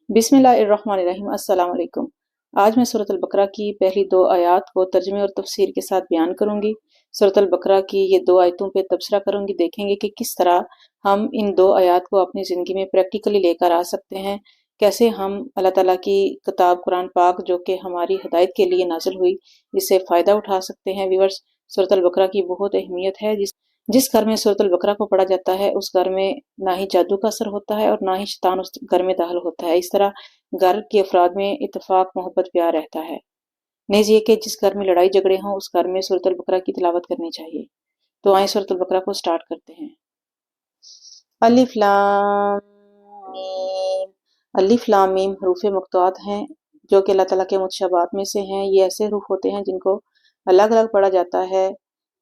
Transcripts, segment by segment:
बिस्मिल्लाहिर्रहमानिर्रहीम। अस्सलाम वालेकुम। आज मैं सूरत अल-बकरा की पहली 2 आयत को तर्जुमे और तफसीर के साथ बयान करूंगी। सूरत अल-बकरा की ये 2 आयतों पे तबसरा करूंगी। देखेंगे कि किस तरह हम इन 2 आयत को अपनी ज़िंदगी में प्रैक्टिकली लेकर आ सकते हैं। कैसे हम अल्लाह ताला की किताब कुरान पाक जो कि हमारी हिदायत के लिए नाज़िल हुई, इससे फ़ायदा उठा सकते हैं। व्यूअर्स, सूरत अल-बकरा की बहुत अहमियत है। जिस घर में सूरत अल-बकरा को पढ़ा जाता है उस घर में ना ही जादू का असर होता है और ना ही शैतान उस घर में दाखिल होता है। इस तरह घर के अफराद में इत्तेफाक, मोहब्बत, प्यार रहता है। नेज़ ये कि जिस घर में लड़ाई झगड़े हों उस घर में सूरत अल-बकरा की तिलावत करनी चाहिए। तो आइए सूरत अल-बकरा को स्टार्ट करते हैं। अलिफ लाम मीम। अलिफ लाम मीम हरूफ मुक़त्तआत हैं जो कि अल्लाह ताला के मुतशबात में से हैं। ये ऐसे हरूफ होते हैं जिनको अलग अलग पढ़ा जाता है।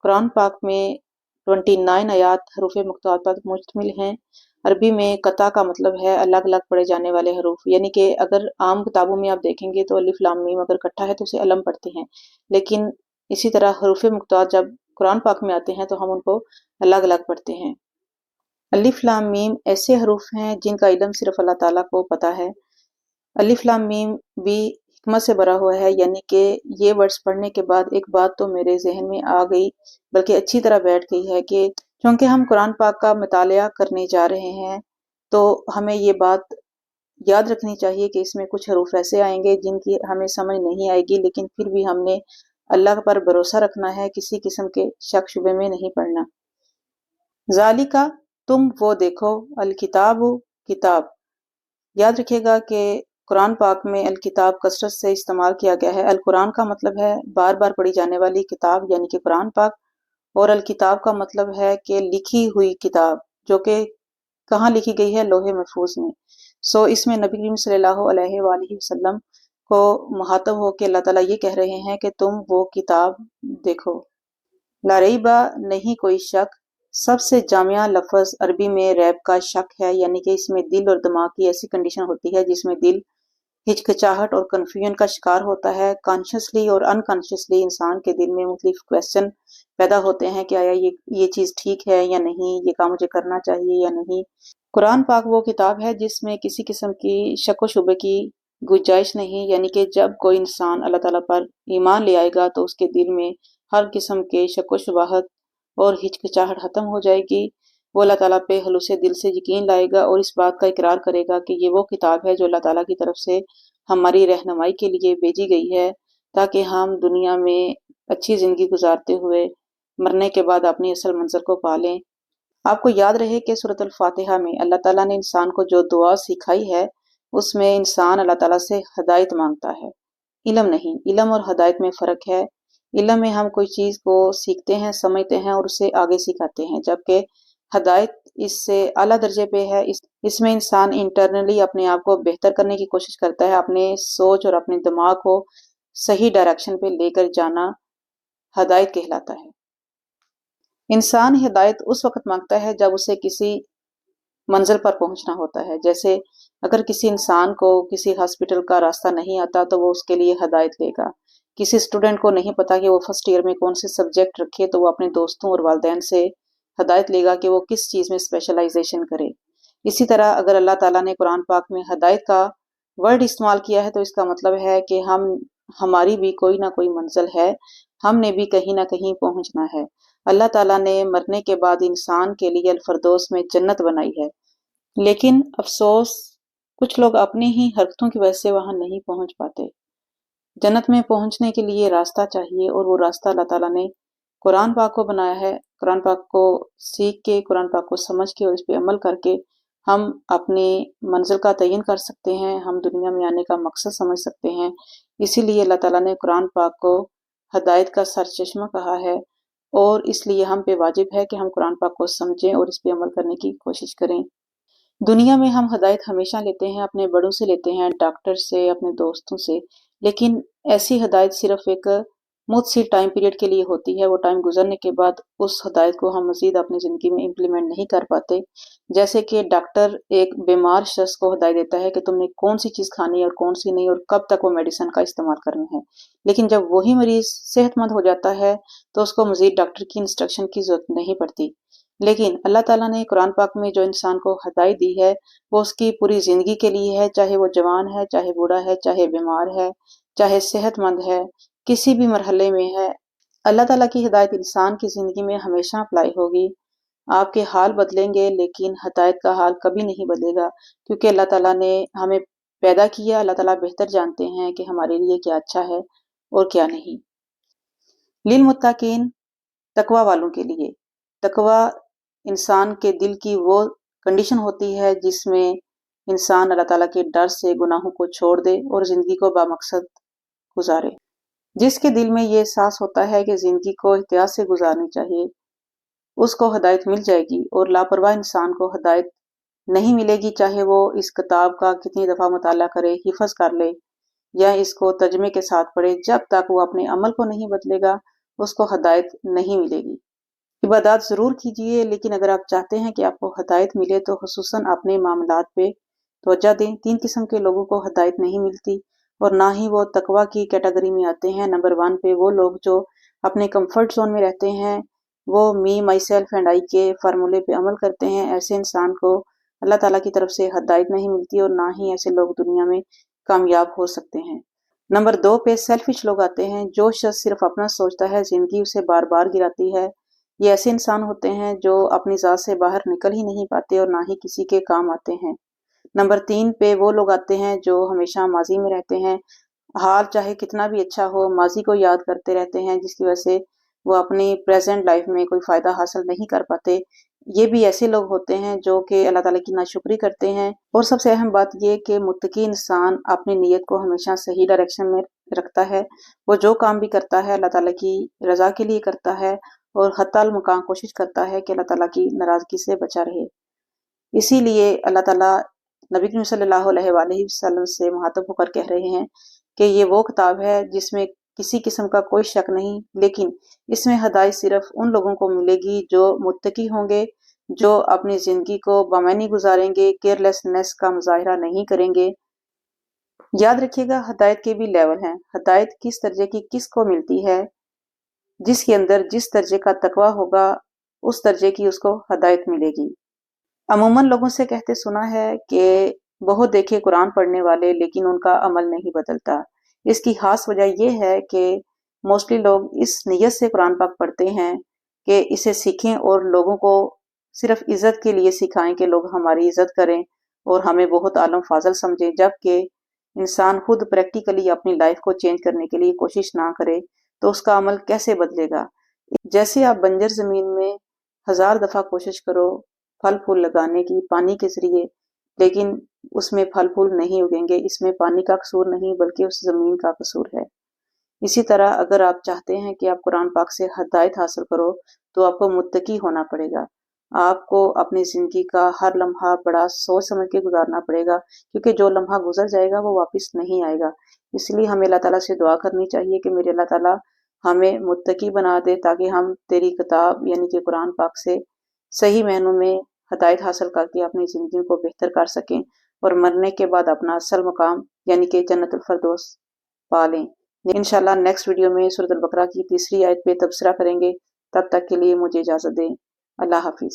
कुरान पाक में 29 आयात हरूफ मुक़त्तआत पर मुश्तमिल हैं। अरबी में कता का मतलब है अलग अलग पढ़े जाने वाले हरूफ, यानी कि अगर आम किताबों में आप देखेंगे तो अलिफ लाम मीम अगर इकट्ठा है तो उसे अलम पढ़ते हैं, लेकिन इसी तरह हरूफ मुक़त्तआत जब कुरान पाक में आते हैं तो हम उनको अलग अलग पढ़ते हैं। अलिफ लाम मीम ऐसे हरूफ हैं जिनका इल्म सिर्फ अल्लाह ताला को पता है। अलिफ लाम मीम भी हिकमत से भरा हुआ है, यानी कि ये वर्ड्स पढ़ने के बाद एक बात तो मेरे जहन में आ गई, बल्कि अच्छी तरह बैठ गई है कि क्योंकि हम कुरान पाक का मुतालिया करने जा रहे हैं तो हमें ये बात याद रखनी चाहिए कि इसमें कुछ हरूफ ऐसे आएंगे जिनकी हमें समझ नहीं आएगी, लेकिन फिर भी हमने अल्लाह पर भरोसा रखना है, किसी किस्म के शक शुबे में नहीं पड़ना। ज़ालिका तुम वो देखो, अल किताब किताब। याद रखिएगा कि कुरान पाक में अल किताब कसरत से इस्तेमाल किया गया है। अल कुरान का मतलब है बार बार पढ़ी जाने वाली किताब यानी कि कुरान पाक, और अल किताब का मतलब है कि लिखी हुई किताब, जो कि कहाँ लिखी गई है? लोहे महफूज में। सो इसमें नबी करीम सल्लल्लाहु अलैहि वसल्लम को मुहातब हो के अल्लाह ताला ये कह रहे हैं कि तुम वो किताब देखो। ला रईबा नहीं कोई शक, सबसे जामिया लफ्ज़ अरबी में रैब का शक है, यानी कि इसमें दिल और दिमाग की ऐसी कंडीशन होती है जिसमें दिल हिचकिचाहट और कन्फ्यूजन का शिकार होता है। कॉन्शियसली और अनकॉन्शियसली इंसान के दिल में मुख्तलिफ क्वेश्चन पैदा होते हैं कि आया ये चीज़ ठीक है या नहीं, ये काम मुझे करना चाहिए या नहीं। कुरान पाक वो किताब है जिसमें किसी किस्म की शक व शुबे की गुंजाइश नहीं, यानी कि जब कोई इंसान अल्लाह ताला पर ईमान ले आएगा तो उसके दिल में हर किस्म के शक व शुबहत और हिचकिचाहट खत्म हो जाएगी। वो अल्लाह ताला पे हलूसे दिल से यकीन लाएगा और इस बात का इकरार करेगा कि ये वो किताब है जो अल्लाह ताला की तरफ से हमारी रहनुमाई के लिए भेजी गई है, ताकि हम दुनिया में अच्छी ज़िंदगी गुजारते हुए मरने के बाद अपनी असल मंजिल को पा लें। आपको याद रहे कि सूरत अल-फातिहा में अल्लाह ताला ने इंसान को जो दुआ सिखाई है उसमें इंसान अल्लाह ताला से हदायत मांगता है, इल्म नहीं। इल्म और हदायत में फ़र्क है। इल्म में हम कोई चीज़ को सीखते हैं, समझते हैं और उसे आगे सिखाते हैं, जबकि हदायत इससे आला दर्जे पे है। इसमें इंसान इंटरनली अपने आप को बेहतर करने की कोशिश करता है, अपने सोच और अपने दिमाग को सही डायरेक्शन पे लेकर जाना हदायत कहलाता है। इंसान हिदायत उस वक्त मांगता है जब उसे किसी मंजिल पर पहुंचना होता है। जैसे अगर किसी इंसान को किसी हॉस्पिटल का रास्ता नहीं आता तो वो उसके लिए हदायत लेगा। किसी स्टूडेंट को नहीं पता कि वो फर्स्ट ईयर में कौन से सब्जेक्ट रखे तो वो अपने दोस्तों और वालिदैन से हदायत लेगा कि वो किस चीज़ में स्पेशलाइजेशन करे। इसी तरह अगर अल्लाह ताला ने कुरान पाक में हदायत का वर्ड इस्तेमाल किया है तो इसका मतलब है कि हमारी भी कोई ना कोई मंजिल है, हमने भी कहीं ना कहीं पहुंचना है। अल्लाह ताला ने मरने के बाद इंसान के लिए अल-फरदौस में जन्नत बनाई है, लेकिन अफसोस कुछ लोग अपनी ही हरकतों की वजह से वहां नहीं पहुंच पाते। जन्नत में पहुंचने के लिए रास्ता चाहिए और वो रास्ता अल्लाह ताला ने कुरान पाक को बनाया है। कुरान पाक को सीख के, कुरान पाक को समझ के और इस पे अमल करके हम अपनी मंजिल का तयन कर सकते हैं, हम दुनिया में आने का मकसद समझ सकते हैं। इसीलिए अल्लाह ताला ने कुरान पाक को हदायत का सरचश्मा कहा है और इसलिए हम पे वाजिब है कि हम कुरान पाक को समझें और इस पे अमल करने की कोशिश करें। दुनिया में हम हदायत हमेशा लेते हैं, अपने बड़ों से लेते हैं, डॉक्टर से, अपने दोस्तों से, लेकिन ऐसी हदायत सिर्फ एक मुख्तसर टाइम पीरियड के लिए होती है। वो टाइम गुजरने के बाद उस हदायत को हम मज़ीद अपनी ज़िंदगी में इम्प्लीमेंट नहीं कर पाते। जैसे कि डॉक्टर एक बीमार शख्स को हदायत देता है कि तुमने कौन सी चीज़ खानी है और कौन सी नहीं और कब तक वो मेडिसिन का इस्तेमाल करना है, लेकिन जब वही मरीज़ सेहतमंद हो जाता है तो उसको मज़ीद डॉक्टर की इंस्ट्रक्शन की ज़रूरत नहीं पड़ती। لیکن اللہ تعالیٰ نے قرآن پاک میں جو انسان کو ہدایت دی ہے وہ اس کی پوری زندگی کے لیے ہے، چاہے وہ جوان ہے، چاہے بوڑھا ہے، چاہے بیمار ہے، چاہے صحت مند ہے، کسی بھی مرحلے میں ہے۔ اللہ تعالیٰ کی ہدایت انسان کی زندگی میں ہمیشہ اپلائی ہوگی۔ آپ کے حال بدلیں گے لیکن ہدایت کا حال کبھی نہیں بدلے گا، کیونکہ اللہ تعالیٰ نے ہمیں پیدا کیا، اللہ تعالیٰ بہتر جانتے ہیں کہ ہمارے لیے کیا اچھا ہے اور کیا نہیں۔ للمتقین، تقوی والوں کے لیے۔ تقوی انسان کے دل کی وہ کنڈیشن ہوتی ہے جس میں انسان اللہ تعالیٰ کے ڈر سے گناہوں کو چھوڑ دے اور زندگی کو بامقصد گزارے۔ جس کے دل میں یہ احساس ہوتا ہے کہ زندگی کو احتیاط سے گزارنی چاہیے، اس کو ہدایت مل جائے گی، اور لاپرواہ انسان کو ہدایت نہیں ملے گی، چاہے وہ اس کتاب کا کتنی دفعہ مطالعہ کرے، حفظ کر لے یا اس کو ترجمے کے ساتھ پڑھے، جب تک وہ اپنے عمل کو نہیں بدلے گا اس کو ہدایت نہیں ملے گی۔ عبادات ضرور کیجئے، لیکن اگر آپ چاہتے ہیں کہ آپ کو ہدایت ملے تو خصوصاً اپنے معاملات پہ توجہ دیں۔ 3 قسم کے لوگوں کو ہدایت نہیں ملتی اور نہ ہی وہ تقوی کی کیٹیگری میں آتے ہیں۔ نمبر 1 پہ وہ لوگ جو اپنے کمفرٹ زون میں رہتے ہیں، وہ می، مائی سیلف اینڈ آئی کے فارمولے پہ عمل کرتے ہیں۔ ایسے انسان کو اللہ تعالیٰ کی طرف سے ہدایت نہیں ملتی اور نہ ہی ایسے لوگ دنیا میں کامیاب ہو سکتے ہیں۔ نمبر 2 پہ سیلفش لوگ آتے ہیں۔ جو شخص صرف اپنا سوچتا ہے زندگی اسے بار بار گراتی ہے۔ یہ ایسے انسان ہوتے ہیں جو اپنی ذات سے باہر نکل ہی نہیں پاتے اور نہ ہی کسی کے کام آتے ہیں۔ نمبر 3 پہ وہ لوگ آتے ہیں جو ہمیشہ ماضی میں رہتے ہیں، حال چاہے کتنا بھی اچھا ہو ماضی کو یاد کرتے رہتے ہیں، جس کی وجہ سے وہ اپنی پریزنٹ لائف میں کوئی فائدہ حاصل نہیں کر پاتے۔ یہ بھی ایسے لوگ ہوتے ہیں جو کہ اللہ تعالیٰ کی ناشکری کرتے ہیں۔ اور سب سے اہم بات یہ کہ متقی انسان اپنی نیت کو ہمیشہ صحیح ڈائریکشن میں رکھتا ہے۔ وہ جو کام بھی کرتا ہے اللہ تعالیٰ کی رضا کے لیے کرتا ہے اور حتی المکان کوشش کرتا ہے کہ اللہ تعالیٰ کی ناراضگی سے بچا رہے۔ اسی لیے اللہ تعالیٰ نبی کریم صلی اللہ علیہ وآلہ وسلم سے مخاطب ہو کر کہہ رہے ہیں کہ یہ وہ کتاب ہے جس میں کسی قسم کا کوئی شک نہیں، لیکن اس میں ہدایت صرف ان لوگوں کو ملے گی جو متقی ہوں گے، جو اپنی زندگی کو بامعنی گزاریں گے، کیئرلیسنس کا مظاہرہ نہیں کریں گے۔ یاد رکھیے گا ہدایت کے بھی لیول ہیں۔ ہدایت کس درجے کی کس کو ملتی ہے؟ جس کے اندر جس درجے کا تقوی ہوگا اس درجے کی اس کو ہدایت ملے گی۔ عموماً لوگوں سے کہتے سنا ہے کہ بہت دیکھے قرآن پڑھنے والے لیکن ان کا عمل نہیں بدلتا۔ اس کی خاص وجہ یہ ہے کہ موسٹلی لوگ اس نیت سے قرآن پاک پڑھتے ہیں کہ اسے سیکھیں اور لوگوں کو صرف عزت کے لیے سکھائیں کہ لوگ ہماری عزت کریں اور ہمیں بہت عالم فاضل سمجھیں، جبکہ انسان خود پریکٹیکلی اپنی لائف کو چینج کرنے کے لیے کوشش نہ کرے تو اس کا عمل کیسے بدلے گا؟ جیسے آپ بنجر زمین میں 1000 دفعہ کوشش کرو پھل پھول لگانے کی پانی کے ذریعے، لیکن اس میں پھل پھول نہیں اگیں گے۔ اس میں پانی کا قصور نہیں بلکہ اس زمین کا قصور ہے۔ اسی طرح اگر آپ چاہتے ہیں کہ آپ قرآن پاک سے ہدایت حاصل کرو تو آپ کو متقی ہونا پڑے گا۔ آپ کو اپنی زندگی کا ہر لمحہ بڑا سوچ سمجھ کے گزارنا پڑے گا، کیونکہ جو لمحہ گزر جائے گا وہ واپس نہیں آئے گا۔ اس لیے ہمیں اللہ تعالیٰ سے دعا کرنی چاہیے کہ میرے اللہ تعالیٰ ہمیں متقی بنا دے تاکہ ہم تیری کتاب یعنی کہ قرآن پاک سے صحیح معنوں میں ہدایت حاصل کر کے اپنی زندگی کو بہتر کر سکیں اور مرنے کے بعد اپنا اصل مقام یعنی کہ جنت الفردوس پا لیں۔ انشاءاللہ نیکسٹ ویڈیو میں سورۃ البقرہ کی 3 آیت پہ تبصرہ کریں گے۔ تب تک کے لیے مجھے اجازت دیں۔ اللہ حافظ۔